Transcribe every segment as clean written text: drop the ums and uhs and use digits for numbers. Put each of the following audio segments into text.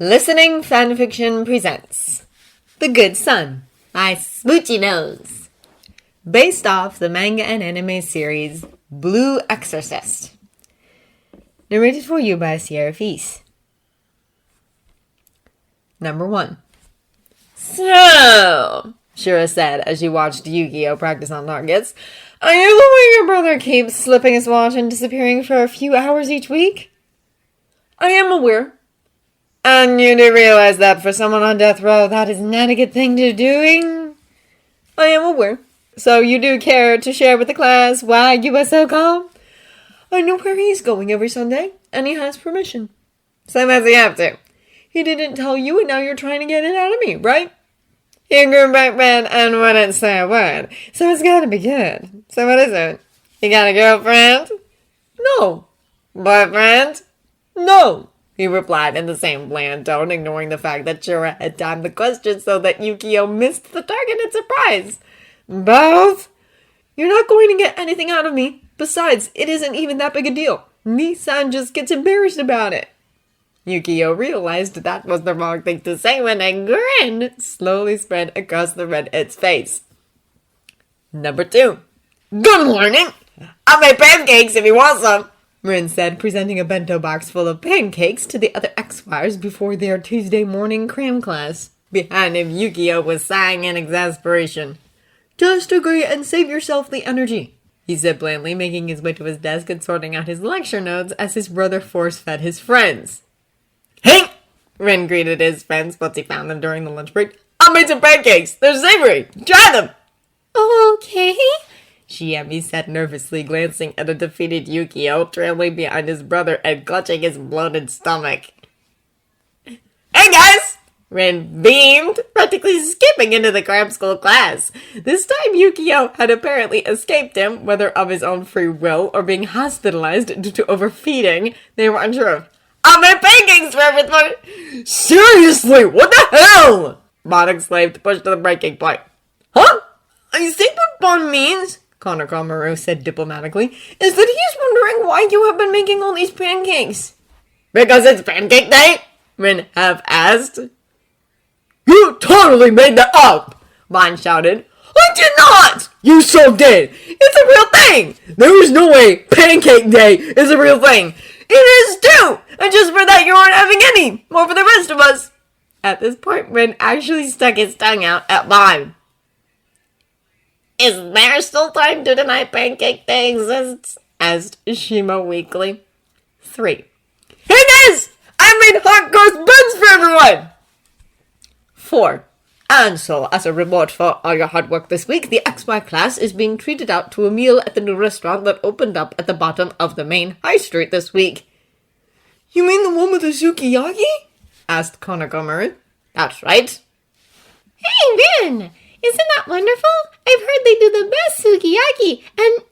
Listening Fanfiction presents The Good Son by Smoochy Nose, based off the manga and anime series Blue Exorcist. Narrated for you by Sierra Feast. Number 1. So, Shira said as she watched Yu-Gi-Oh! Practice on targets, are you the way your brother keeps slipping his watch and disappearing for a few hours each week? I am aware. And you do realize that for someone on death row, that is not a good thing to be doing? I am aware. So you do care to share with the class why you are so calm? I know where he's going every Sunday, and he has permission. So does he have to? He didn't tell you, and now you're trying to get it out of me, right? He grew back red and wouldn't say a word, so it's gotta be good. So what is it? You got a girlfriend? No. Boyfriend? No. He replied in the same bland tone, ignoring the fact that Shira had timed the question so that Yu-Gi-Oh! Missed the targeted surprise. Both? You're not going to get anything out of me. Besides, it isn't even that big a deal. Nissan just gets embarrassed about it. Yu-Gi-Oh! Realized that was the wrong thing to say when a grin slowly spread across the redhead's face. Number 2. Good morning! I'll make pancakes if you want some. Rin said, presenting a bento box full of pancakes to the other X-Wires before their Tuesday morning cram class. Behind him, Yu-Gi-Oh! Was sighing in exasperation. Just agree and save yourself the energy, he said blandly, making his way to his desk and sorting out his lecture notes as his brother force-fed his friends. Hey! Rin greeted his friends once he found them during the lunch break. I made some pancakes! They're savory! Try them! Okay, Shiemi said nervously, glancing at a defeated Yu-Gi-Oh! Trailing behind his brother and clutching his bloated stomach. Hey guys! Rin beamed, practically skipping into the cram school class. This time Yu-Gi-Oh! Had apparently escaped him, whether of his own free will or being hospitalized due to overfeeding. They were unsure of. I made pancakes for everyone! Seriously, what the hell? Bon exclaimed, pushed to the breaking point. Huh? I think what Bon means, Connor Komaru said diplomatically, is that he's wondering why you have been making all these pancakes. Because it's pancake day? Rin half-asked. You totally made that up! Bon shouted. I did not! You so did! It's a real thing! There is no way Pancake Day is a real thing! It is too! And just for that you aren't having any! More for the rest of us! At this point, Rin actually stuck his tongue out at Bon. Is there still time to deny Pancake Day exists? Asked Shima weakly. 3. Hey guys! I made hot ghost buns for everyone! 4. And so, as a reward for all your hard work this week, the XY class is being treated out to a meal at the new restaurant that opened up at the bottom of the main high street this week. You mean the one with the sukiyaki? Asked Konakomaru. That's right. Hey, Rin! Isn't that wonderful? I've heard they do the best sukiyaki, and...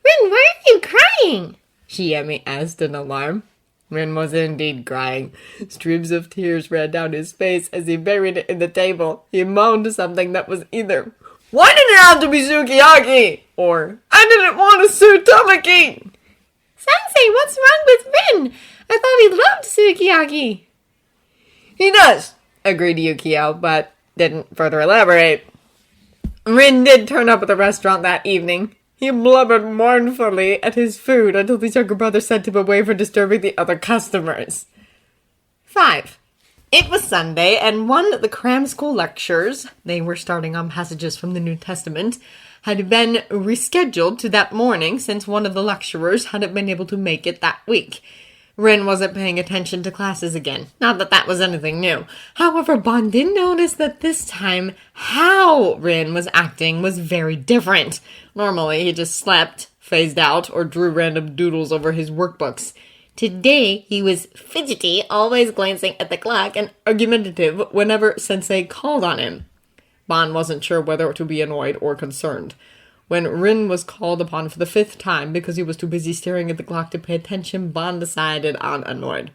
Rin, why are you crying? Shiemi asked in alarm. Rin was indeed crying. Streams of tears ran down his face as he buried it in the table. He moaned something that was either, why did it have to be sukiyaki? Or, I didn't want a sutamaki! Sensei, what's wrong with Rin? I thought he loved sukiyaki. He does, agreed Yu-Gi-Oh, but didn't further elaborate. Rin did turn up at the restaurant that evening. He blubbered mournfully at his food until his younger brother sent him away for disturbing the other customers. 5. It was Sunday, and one of the cram school lectures, they were starting on passages from the New Testament, had been rescheduled to that morning since one of the lecturers hadn't been able to make it that week. Rin wasn't paying attention to classes again. Not that that was anything new. However, Bon did notice that this time, how Rin was acting was very different. Normally, he just slept, phased out, or drew random doodles over his workbooks. Today, he was fidgety, always glancing at the clock, and argumentative whenever Sensei called on him. Bon wasn't sure whether to be annoyed or concerned. When Rin was called upon for the 5th time because he was too busy staring at the clock to pay attention, Bon decided on annoyed.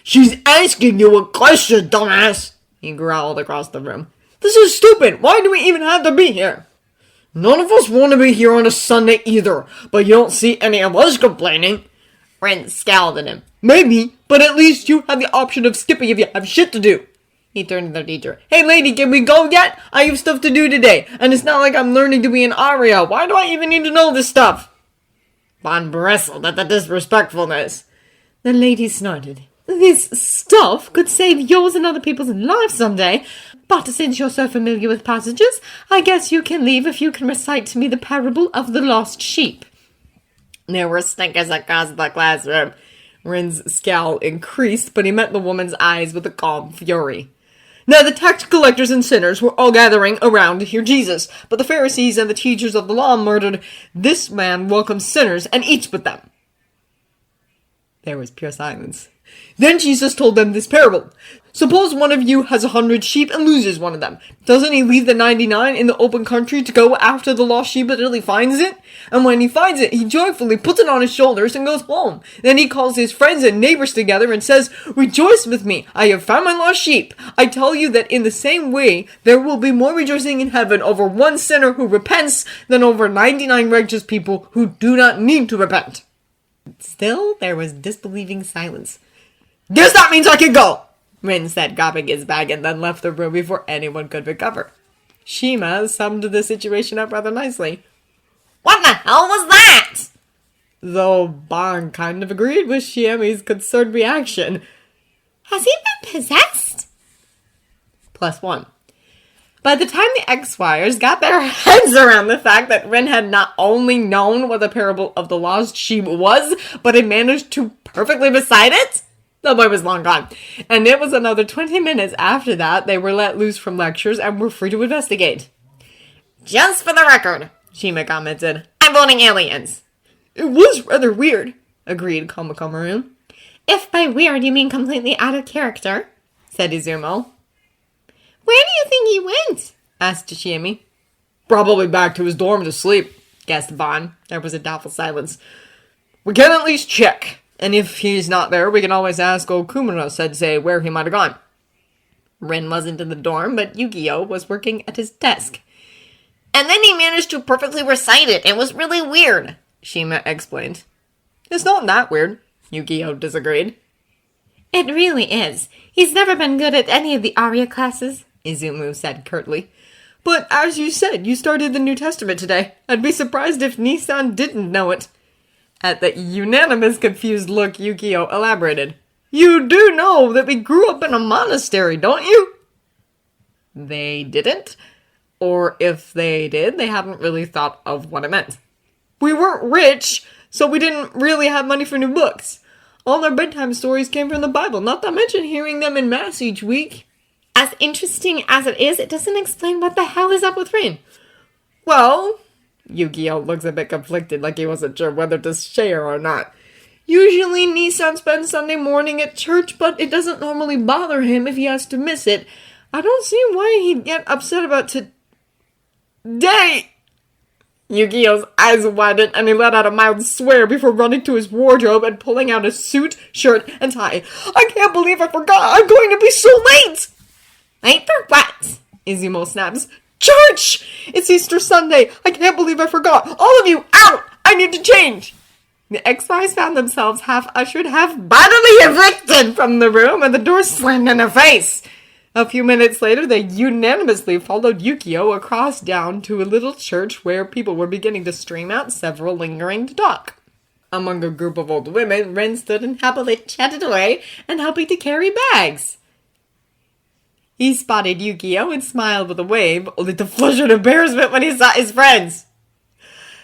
She's asking you a question, dumbass! He growled across the room. This is stupid! Why do we even have to be here? None of us want to be here on a Sunday either, but you don't see any of us complaining. Rin scowled at him. Maybe, But at least you have the option of skipping if you have shit to do. He turned to the teacher. Hey lady, can we go yet? I have stuff to do today, and it's not like I'm learning to be an aria. Why do I even need to know this stuff? Bond bristled at the disrespectfulness. The lady snorted. This stuff could save yours and other people's lives someday, but since you're so familiar with passages, I guess you can leave if you can recite to me the parable of the lost sheep. There were stinkers across the classroom. Rin's scowl increased, but he met the woman's eyes with a calm fury. Now the tax collectors and sinners were all gathering around to hear Jesus, but the Pharisees and the teachers of the law murdered. This man welcomes sinners and eats with them. There was pure silence. Then Jesus told them this parable. Suppose one of you has 100 sheep and loses one of them. Doesn't he leave the 99 in the open country to go after the lost sheep until he finds it? And when he finds it, he joyfully puts it on his shoulders and goes home. Then he calls his friends and neighbors together and says, Rejoice with me, I have found my lost sheep. I tell you that in the same way, there will be more rejoicing in heaven over one sinner who repents than over 99 righteous people who do not need to repent. Still, there was disbelieving silence. Guess that means I can go, Rin said, grabbing his bag, and then left the room before anyone could recover. Shima summed the situation up rather nicely. What the hell was that? Though Bond kind of agreed with Shiami's concerned reaction. Has he been possessed? +1. By the time the X-Wires got their heads around the fact that Rin had not only known what the parable of the lost sheep was, but had managed to perfectly recite it, the boy was long gone. And it was another 20 minutes after that they were let loose from lectures and were free to investigate. Just for the record, Shima commented, I'm voting aliens. It was rather weird, agreed Komoko Maroon. If by weird you mean completely out of character, said Izumo. Where do you think he went? Asked Shiami. Probably back to his dorm to sleep, guessed Bon. There was a doubtful silence. We can at least check. And if he's not there, we can always ask Okumura Sensei where he might have gone. Rin wasn't in the dorm, but Yu-Gi-Oh was working at his desk. And then he managed to perfectly recite it. It was really weird, Shima explained. It's not that weird, Yu-Gi-Oh disagreed. It really is. He's never been good at any of the Arya classes, Izumu said curtly. But as you said, you started the New Testament today. I'd be surprised if Nissan didn't know it. At the unanimous confused look, Yu-Gi-Oh elaborated. You do know that we grew up in a monastery, don't you? They didn't. Or if they did, they haven't really thought of what it meant. We weren't rich, so we didn't really have money for new books. All our bedtime stories came from the Bible, not to mention hearing them in Mass each week. As interesting as it is, it doesn't explain what the hell is up with Rin. Well, Yu-Gi-Oh looks a bit conflicted, like he wasn't sure whether to share or not. Usually Nissan spends Sunday morning at church, but it doesn't normally bother him if he has to miss it. I don't see why he'd get upset about today. Yu-Gi-Oh's eyes widened and he let out a mild swear before running to his wardrobe and pulling out a suit, shirt, and tie. I can't believe I forgot. I'm going to be so late. Late for what? Izumo snaps. Church! It's Easter Sunday. I can't believe I forgot. All of you, out! I need to change. The X-Files found themselves half ushered, half bodily evicted from the room, and the door slammed in their face. A few minutes later, they unanimously followed Yu-Gi-Oh across down to a little church where people were beginning to stream out, several lingering to talk. Among a group of old women, Ren stood and happily chatted away and helping to carry bags. He spotted Yu-Gi-Oh and smiled with a wave, only to flush with embarrassment when he saw his friends.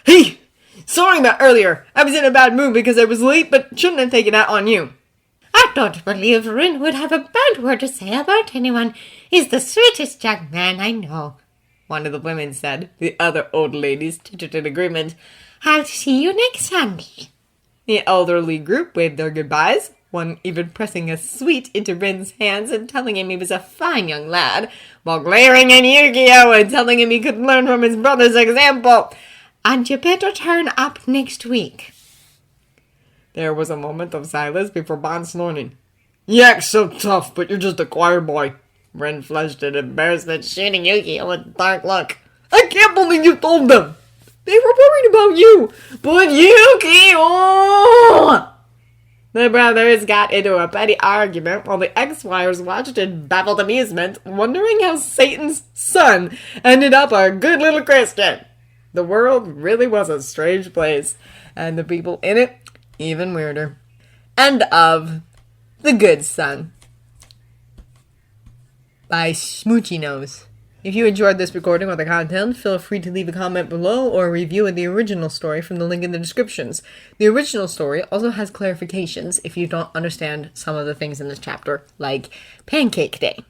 Hey! Sorry about earlier. I was in a bad mood because I was late, but shouldn't have taken that on you. I don't believe Rin would have a bad word to say about anyone. He's the sweetest young man I know, one of the women said. The other old ladies tittered in agreement. I'll see you next Sunday. The elderly group waved their goodbyes, one even pressing a sweet into Rin's hands and telling him he was a fine young lad, while glaring at Yu-Gi-Oh and telling him he could learn from his brother's example. And you better turn up next week. There was a moment of silence before Bon snorting. You act so tough, but you're just a choir boy. Ren flushed in embarrassment, shooting Yu-Gi-Oh with a dark look. I can't believe you told them. They were worried about you. But Yu-Gi-Oh! The brothers got into a petty argument while the ex-wives watched in baffled amusement, wondering how Satan's son ended up a good little Christian. The world really was a strange place, and the people in it even weirder. End of The Good Son by Smoochy Nose. If you enjoyed this recording or the content, feel free to leave a comment below or a review of the original story from the link in the descriptions. The original story also has clarifications if you don't understand some of the things in this chapter, like Pancake Day.